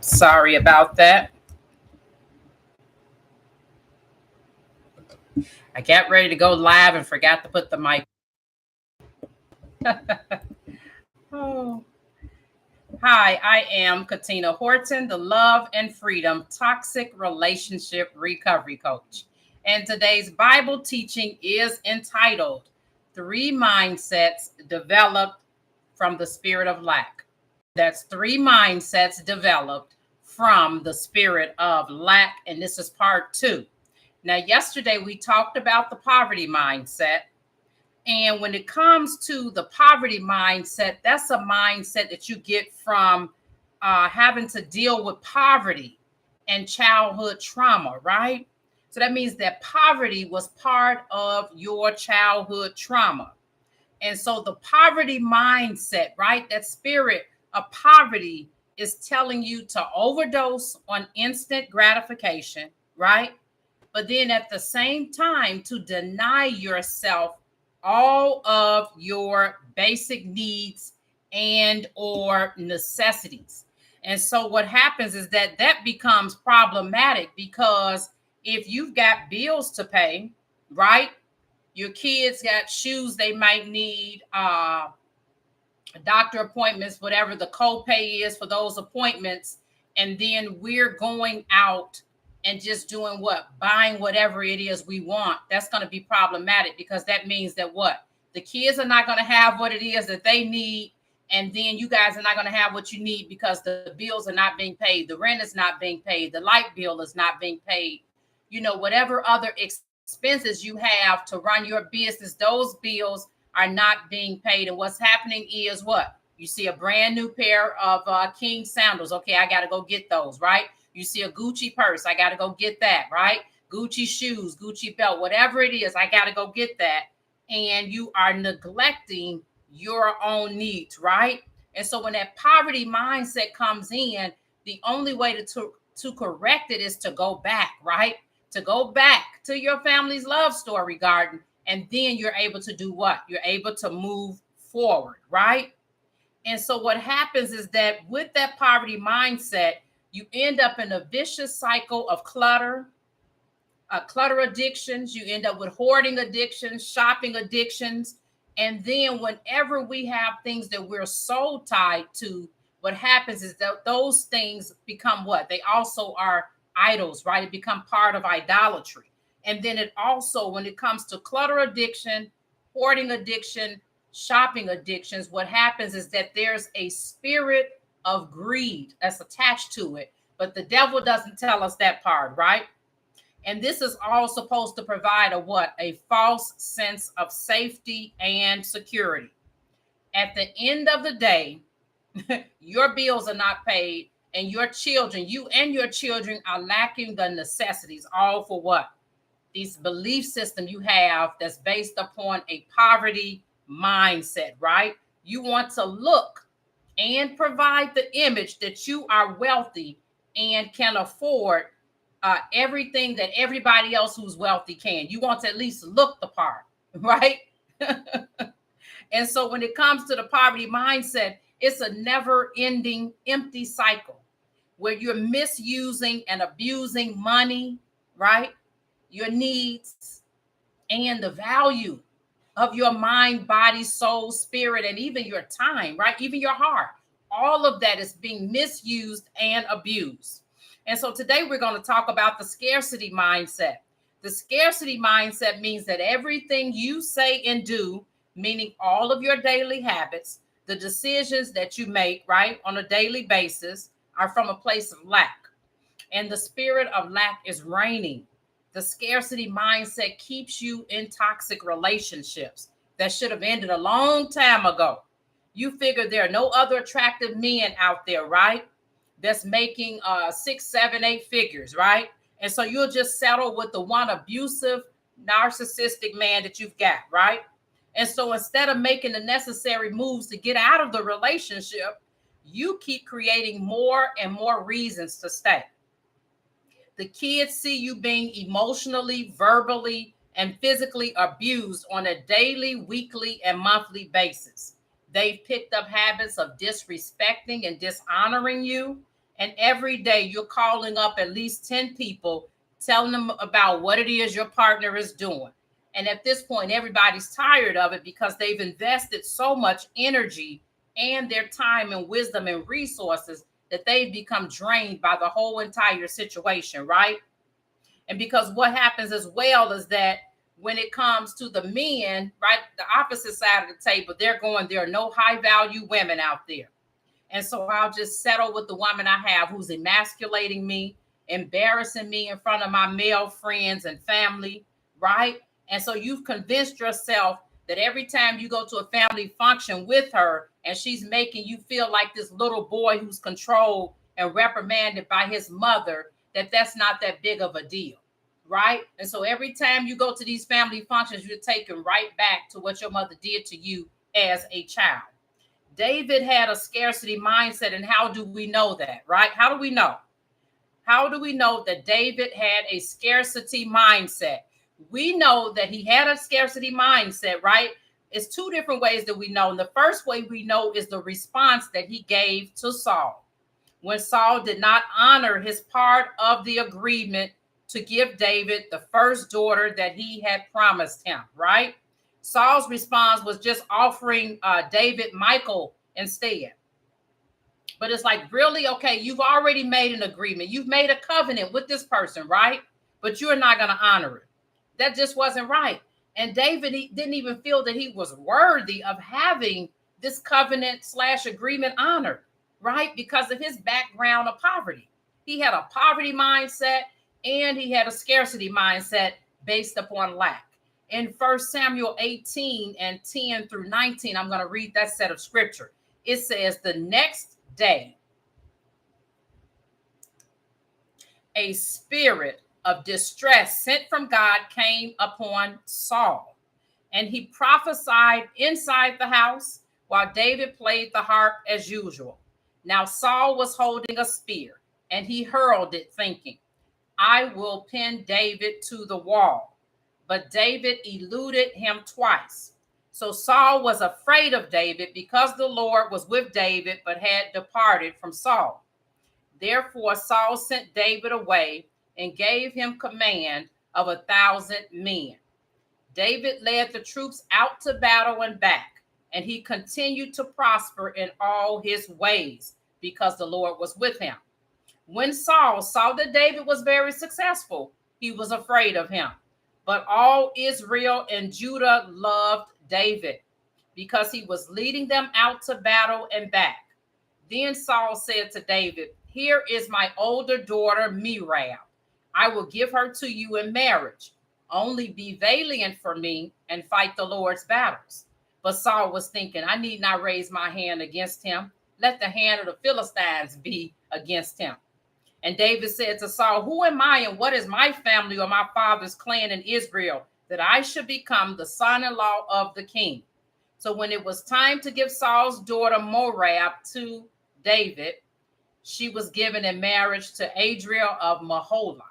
Sorry about that. I got ready to go live and forgot to put the mic. Oh. Hi, I am Katina Horton, the Love and Freedom Toxic Relationship Recovery Coach. And today's Bible teaching is entitled Three Mindsets Developed from the Spirit of Lack. That's three mindsets developed from the spirit of lack. And this is part two. Now, yesterday we talked about the poverty mindset. And when it comes to the poverty mindset, that's a mindset that you get from having to deal with poverty and childhood trauma, right? So that means that poverty was part of your childhood trauma. And so the poverty mindset, right? That spirit of poverty is telling you to overdose on instant gratification, right? But then at the same time, to deny yourself all of your basic needs and or necessities. And so what happens is that becomes problematic, because if you've got bills to pay, right? Your kids got shoes they might need, doctor appointments, whatever the copay is for those appointments. And then we're going out and just doing what? Buying whatever it is we want. That's going to be problematic, because that means that what? The kids are not going to have what it is that they need. And then you guys are not going to have what you need because the bills are not being paid. The rent is not being paid. The light bill is not being paid. You know, whatever other expenses you have to run your business, those bills are not being paid. And what's happening is what? You see a brand new pair of King sandals. Okay, I got to go get those, right? You see a Gucci purse. I got to go get that, right? Gucci shoes, Gucci belt, whatever it is, I got to go get that. And you are neglecting your own needs, right? And so when that poverty mindset comes in, the only way to correct it is to go back, right? To go back to your family's love story garden. And then you're able to do what? You're able to move forward, right? And so what happens is that with that poverty mindset, you end up in a vicious cycle of clutter addictions. You end up with hoarding addictions, shopping addictions. And then whenever we have things that we're so tied to, what happens is that those things become what? They also are idols, right? It become part of idolatry. And then it also, when it comes to clutter addiction, hoarding addiction, shopping addictions, what happens is that there's a spirit of greed that's attached to it. But the devil doesn't tell us that part, right? And this is all supposed to provide a what? A false sense of safety and security. At the end of the day, your bills are not paid, and your children, you and your children are lacking the necessities, all for what? This belief system you have that's based upon a poverty mindset, right? You want to look and provide the image that you are wealthy and can afford everything that everybody else who's wealthy can. You want to at least look the part, right? And so when it comes to the poverty mindset, it's a never ending empty cycle where you're misusing and abusing money, right? Your needs and the value of your mind, body, soul, spirit, and even your time, right? Even your heart. All of that is being misused and abused. And so today we're going to talk about the scarcity mindset. The scarcity mindset means that everything you say and do, meaning all of your daily habits, the decisions that you make, right, on a daily basis, are from a place of lack. And the spirit of lack is reigning. The scarcity mindset keeps you in toxic relationships that should have ended a long time ago. You figure there are no other attractive men out there, right? That's making 6, 7, 8 figures, right? And so you'll just settle with the one abusive, narcissistic man that you've got, right? And so instead of making the necessary moves to get out of the relationship, you keep creating more and more reasons to stay. The kids see you being emotionally, verbally, and physically abused on a daily, weekly, and monthly basis. They've picked up habits of disrespecting and dishonoring you. And every day you're calling up at least 10 people, telling them about what it is your partner is doing. And at this point, everybody's tired of it because they've invested so much energy and their time and wisdom and resources that they've become drained by the whole entire situation, right? And because what happens as well is that when it comes to the men, right, the opposite side of the table, they're going, there are no high value women out there. And so I'll just settle with the woman I have who's emasculating me, embarrassing me in front of my male friends and family, right? And so you've convinced yourself that every time you go to a family function with her and she's making you feel like this little boy who's controlled and reprimanded by his mother, that that's not that big of a deal, right? And so every time you go to these family functions, you're taken right back to what your mother did to you as a child. David had a scarcity mindset. And how do we know that, right? How do we know? How do we know that David had a scarcity mindset? We know that he had a scarcity mindset, right? It's two different ways that we know. And the first way we know is the response that he gave to Saul. When Saul did not honor his part of the agreement to give David the first daughter that he had promised him, right? Saul's response was just offering David Michal instead. But it's like, really? Okay, you've already made an agreement. You've made a covenant with this person, right? But you're not going to honor it. That just wasn't right. And David didn't even feel that he was worthy of having this covenant / agreement honored, right? Because of his background of poverty. He had a poverty mindset and he had a scarcity mindset based upon lack. In 1 Samuel 18 and 10 through 19, I'm going to read that set of scripture. It says, the next day, a spirit of distress sent from God came upon Saul, and he prophesied inside the house while David played the harp as usual. Now Saul was holding a spear, and he hurled it, thinking, I will pin David to the wall. But David eluded him twice. So Saul was afraid of David because the Lord was with David, but had departed from Saul. Therefore Saul sent David away and gave him command of 1,000 men. David led the troops out to battle and back, and he continued to prosper in all his ways because the Lord was with him. When Saul saw that David was very successful, he was afraid of him. But all Israel and Judah loved David because he was leading them out to battle and back. Then Saul said to David, here is my older daughter, Merab. I will give her to you in marriage. Only be valiant for me and fight the Lord's battles. But Saul was thinking, I need not raise my hand against him. Let the hand of the Philistines be against him. And David said to Saul, who am I and what is my family or my father's clan in Israel that I should become the son-in-law of the king? So when it was time to give Saul's daughter Merab to David, she was given in marriage to Adriel of Meholah.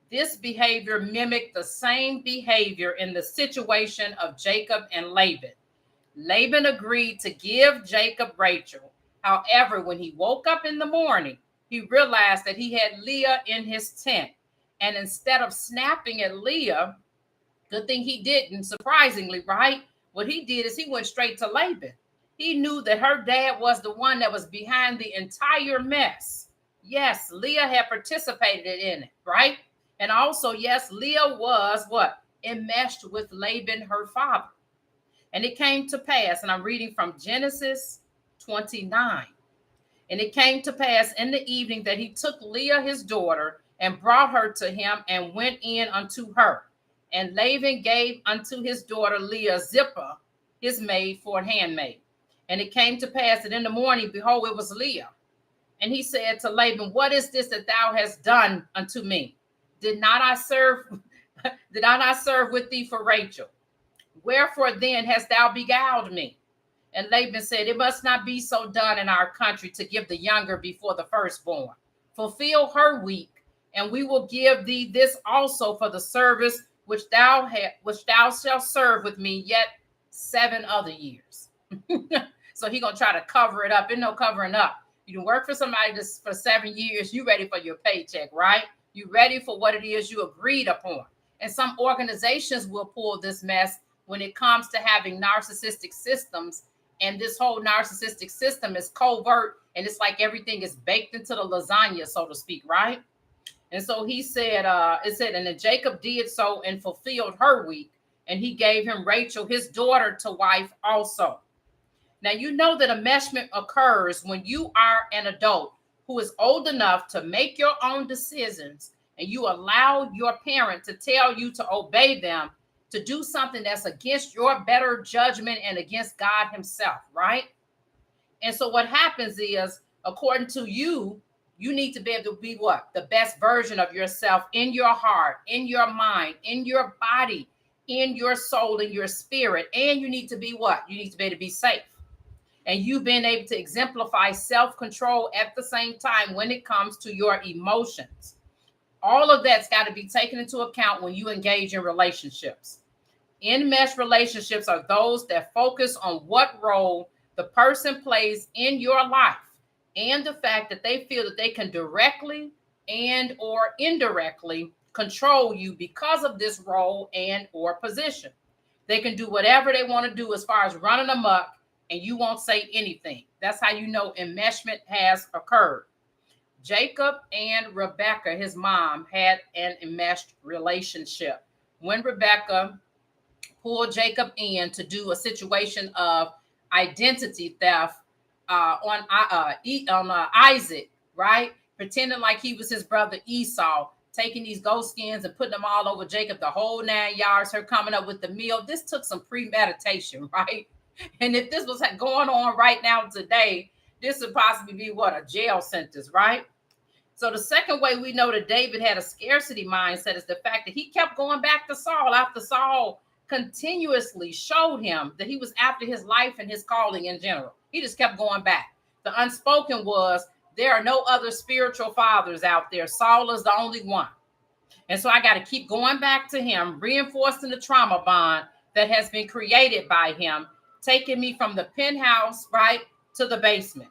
This behavior mimicked the same behavior in the situation of Jacob and Laban. Laban agreed to give Jacob Rachel. However, when he woke up in the morning, he realized that he had Leah in his tent. And instead of snapping at Leah, good thing he didn't, surprisingly, right? What he did is he went straight to Laban. He knew that her dad was the one that was behind the entire mess. Yes, Leah had participated in it, right? And also, yes, Leah was what? Enmeshed with Laban, her father. And it came to pass, and I'm reading from Genesis 29. And it came to pass in the evening that he took Leah, his daughter, and brought her to him and went in unto her. And Laban gave unto his daughter Leah Zilpah, his maid, for an handmaid. And it came to pass that in the morning, behold, it was Leah. And he said to Laban, what is this that thou hast done unto me? Did not I serve with thee for Rachel? Wherefore then hast thou beguiled me? And Laban said, it must not be so done in our country to give the younger before the firstborn. Fulfill her week, and we will give thee this also for the service which thou shalt serve with me yet 7 other years. So he gonna try to cover it up. Ain't no covering up. You can work for somebody this for 7 years. You ready for your paycheck, right? You ready for what it is you agreed upon. And some organizations will pull this mess when it comes to having narcissistic systems. And this whole narcissistic system is covert, and it's like everything is baked into the lasagna, so to speak, right? And so he said, it said, and then Jacob did so and fulfilled her week, and he gave him Rachel, his daughter, to wife also. Now, you know that enmeshment occurs when you are an adult who is old enough to make your own decisions, and you allow your parent to tell you to obey them, to do something that's against your better judgment and against God himself, right? And so what happens is, according to you, you need to be able to be what? The best version of yourself in your heart, in your mind, in your body, in your soul, in your spirit. And you need to be what? You need to be able to be safe. And you've been able to exemplify self-control at the same time when it comes to your emotions. All of that's got to be taken into account when you engage in relationships. Enmeshed relationships are those that focus on what role the person plays in your life and the fact that they feel that they can directly and or indirectly control you because of this role and or position. They can do whatever they want to do as far as running amok, and you won't say anything. That's how you know enmeshment has occurred. Jacob and Rebecca, his mom, had an enmeshed relationship. When Rebecca pulled Jacob in to do a situation of identity theft on Isaac, right? Pretending like he was his brother Esau, taking these goat skins and putting them all over Jacob, the whole 9 yards, her coming up with the meal. This took some premeditation, right? And if this was going on right now today, this would possibly be what? A jail sentence, right? So the second way we know that David had a scarcity mindset is the fact that he kept going back to Saul after Saul continuously showed him that he was after his life and his calling in general. He just kept going back. The unspoken was, there are no other spiritual fathers out there. Saul is the only one. And so I got to keep going back to him, reinforcing the trauma bond that has been created by him, taking me from the penthouse, right, to the basement,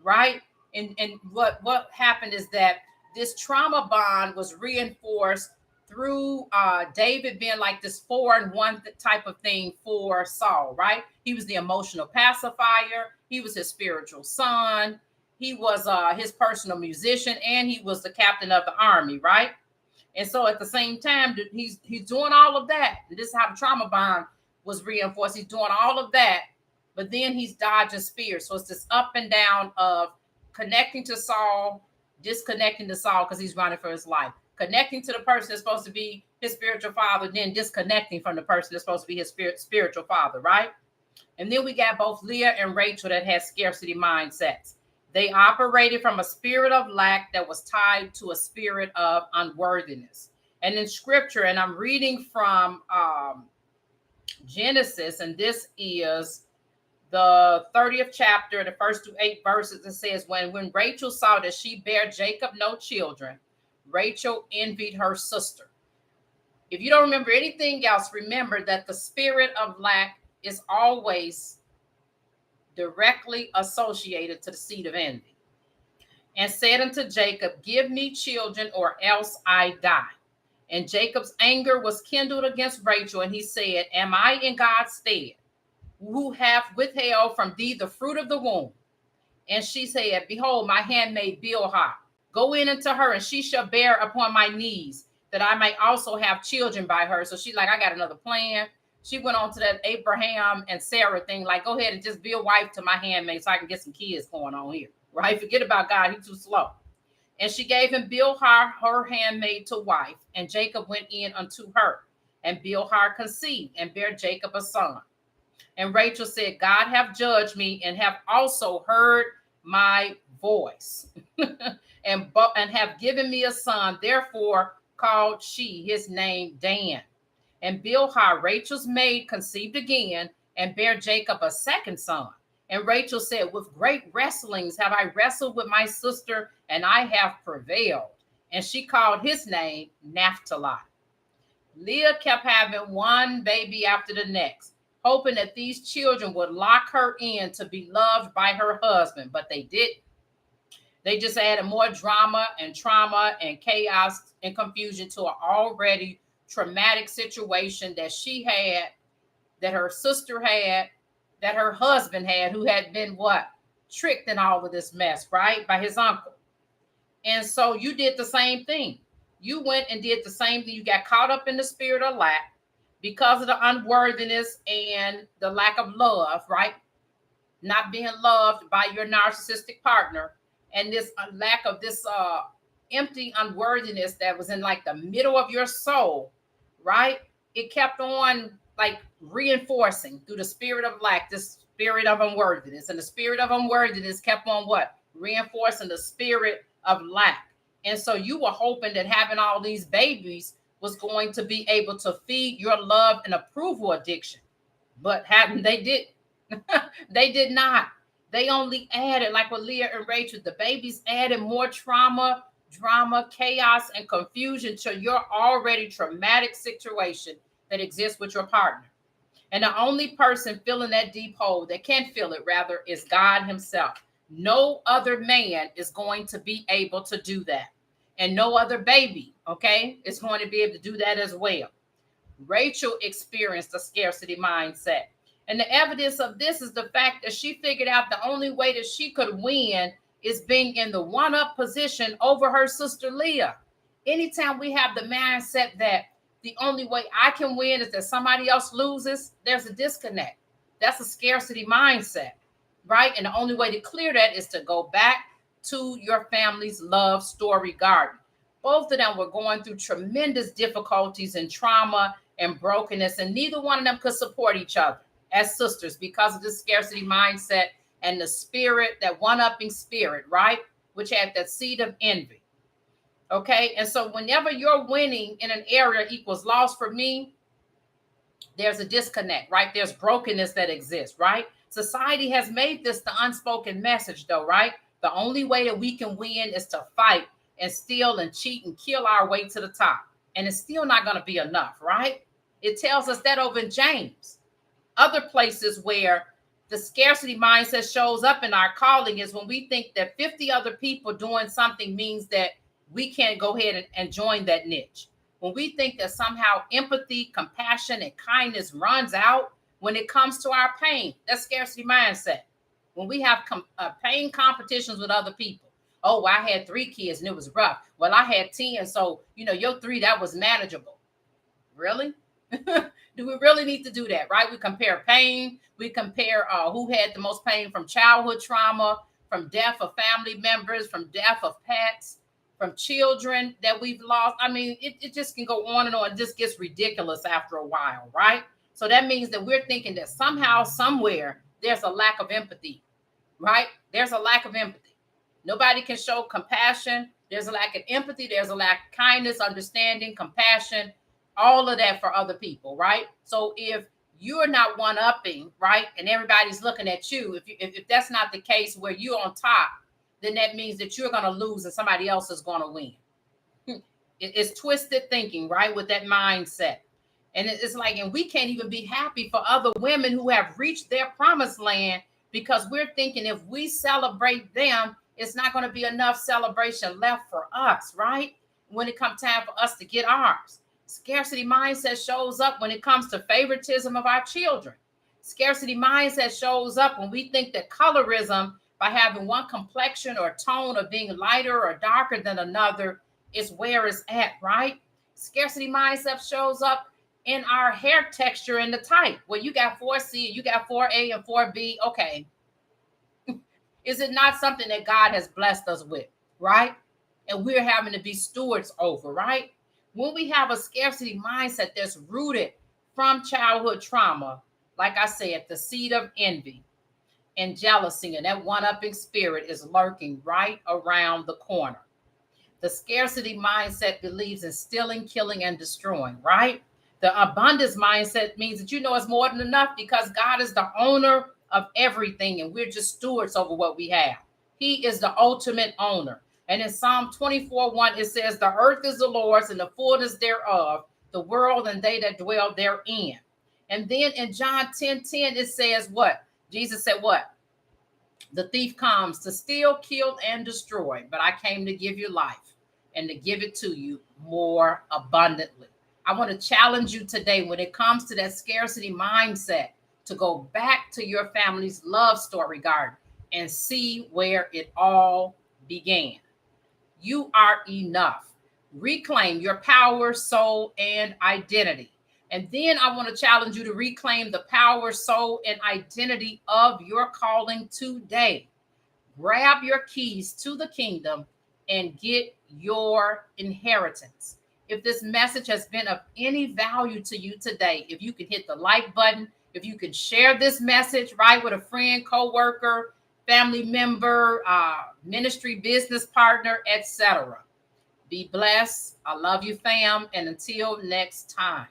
right? And what happened is that this trauma bond was reinforced through David being like this 4-in-1 type of thing for Saul, right? He was the emotional pacifier. He was his spiritual son. He was his personal musician, and he was the captain of the army, right? And so at the same time, he's doing all of that. And this is how the trauma bond was reinforced. He's doing all of that, but then he's dodging spears. So it's this up and down of connecting to Saul, disconnecting to Saul because he's running for his life. Connecting to the person that's supposed to be his spiritual father, then disconnecting from the person that's supposed to be his spiritual father, right? And then we got both Leah and Rachel that had scarcity mindsets. They operated from a spirit of lack that was tied to a spirit of unworthiness. And in scripture, and I'm reading from Genesis, and this is the 30th chapter, the first 8 verses, it says, when Rachel saw that she bare Jacob no children, Rachel envied her sister. If you don't remember anything else, remember that the spirit of lack is always directly associated to the seed of envy. And said unto Jacob, give me children, or else I die. And Jacob's anger was kindled against Rachel, and he said, am I in God's stead, who hath withheld from thee the fruit of the womb? And she said, behold, my handmaid Bilhah, go in unto her, and she shall bear upon my knees, that I may also have children by her. So she's like, I got another plan. She went on to that Abraham and Sarah thing, like, go ahead and just be a wife to my handmaid so I can get some kids going on here, right? Forget about God. He's too slow. And she gave him Bilhah, her handmaid, to wife, and Jacob went in unto her. And Bilhah conceived and bare Jacob a son. And Rachel said, God hath judged me, and have also heard my voice, and have given me a son. Therefore called she his name Dan. And Bilhah, Rachel's maid, conceived again, and bare Jacob a second son. And Rachel said, with great wrestlings have I wrestled with my sister, and I have prevailed. And she called his name Naphtali. Leah kept having one baby after the next. hoping that these children would lock her in to be loved by her husband, but they didn't. They just added more drama and trauma and chaos and confusion to an already traumatic situation that she had, that her sister had, that her husband had, who had been what? Tricked in all of this mess, right? By his uncle. And so you did the same thing. You went and did the same thing. You got caught up in the spirit of lack because of the unworthiness and the lack of love, right? Not being loved by your narcissistic partner, and this lack of this empty unworthiness that was in like the middle of your soul, right? It kept on like reinforcing through the spirit of lack, this spirit of unworthiness, and the spirit of unworthiness kept on what? Reinforcing the spirit of lack. And so you were hoping that having all these babies was going to be able to feed your love and approval addiction, but they did. They did not. They only added, like with Leah and Rachel, the babies added more trauma, drama, chaos, and confusion to your already traumatic situation that exists with your partner. And the only person filling that deep hole, that can fill it rather, is God himself. No other man is going to be able to do that. And no other baby, okay, is going to be able to do that as well. Rachel experienced a scarcity mindset. And the evidence of this is the fact that she figured out the only way that she could win is being in the one-up position over her sister Leah. Anytime we have the mindset that the only way I can win is that somebody else loses, there's a disconnect. That's a scarcity mindset, right? And the only way to clear that is to go back to your family's love story garden. Both of them were going through tremendous difficulties and trauma and brokenness, and neither one of them could support each other as sisters because of the scarcity mindset and the spirit, that one-upping spirit, right? Which had that seed of envy. Okay. And so whenever you're winning in an area equals loss for me, there's a disconnect, right? There's brokenness that exists, right? Society has made this the unspoken message though, right? The only way that we can win is to fight and steal and cheat and kill our way to the top. And it's still not going to be enough, right? It tells us that over in James. Other places where the scarcity mindset shows up in our calling is when we think that 50 other people doing something means that we can't go ahead and join that niche. When we think that somehow empathy, compassion, and kindness runs out when it comes to our pain, that's scarcity mindset. When we have pain competitions with other people. Oh, I had 3 kids and it was rough. Well, I had 10. So, your 3, that was manageable. Really? Do we really need to do that, right? We compare pain. We compare who had the most pain from childhood trauma, from death of family members, from death of pets, from children that we've lost. I mean, it just can go on and on. It just gets ridiculous after a while, right? So that means that we're thinking that somehow, somewhere, there's a lack of empathy, right? There's a lack of empathy. Nobody can show compassion. There's a lack of empathy. There's a lack of kindness, understanding, compassion, all of that for other people, right? So if you're not one-upping, right, and everybody's looking at you, if that's not the case where you're on top, then that means that you're going to lose and somebody else is going to win. It's twisted thinking, right, with that mindset. And it's like, and we can't even be happy for other women who have reached their promised land because we're thinking if we celebrate them, it's not going to be enough celebration left for us, right? When it comes time for us to get ours. Scarcity mindset shows up when it comes to favoritism of our children. Scarcity mindset shows up when we think that colorism, by having one complexion or tone of being lighter or darker than another, is where it's at, right? Scarcity mindset shows up in our hair texture and the type. Well, you got 4C, you got 4A and 4B. Okay. Is it not something that God has blessed us with, right? And we're having to be stewards over, right? When we have a scarcity mindset that's rooted from childhood trauma, like I said, the seed of envy and jealousy and that one-upping spirit is lurking right around the corner. The scarcity mindset believes in stealing, killing, and destroying, right? The abundance mindset means that it's more than enough because God is the owner of everything and we're just stewards over what we have. He is the ultimate owner. And in Psalm 24:1, it says, the earth is the Lord's and the fullness thereof, the world and they that dwell therein. And then in John 10:10, it says what? Jesus said what? The thief comes to steal, kill, and destroy, but I came to give you life and to give it to you more abundantly. I want to challenge you today when it comes to that scarcity mindset to go back to your family's love story garden and see where it all began. You are enough. Reclaim your power, soul, and identity. And then I want to challenge you to reclaim the power, soul, and identity of your calling today. Grab your keys to the kingdom and get your inheritance. If this message has been of any value to you today, if you can hit the like button, if you can share this message right with a friend, coworker, family member, ministry business partner, etc. Be blessed. I love you, fam. And until next time.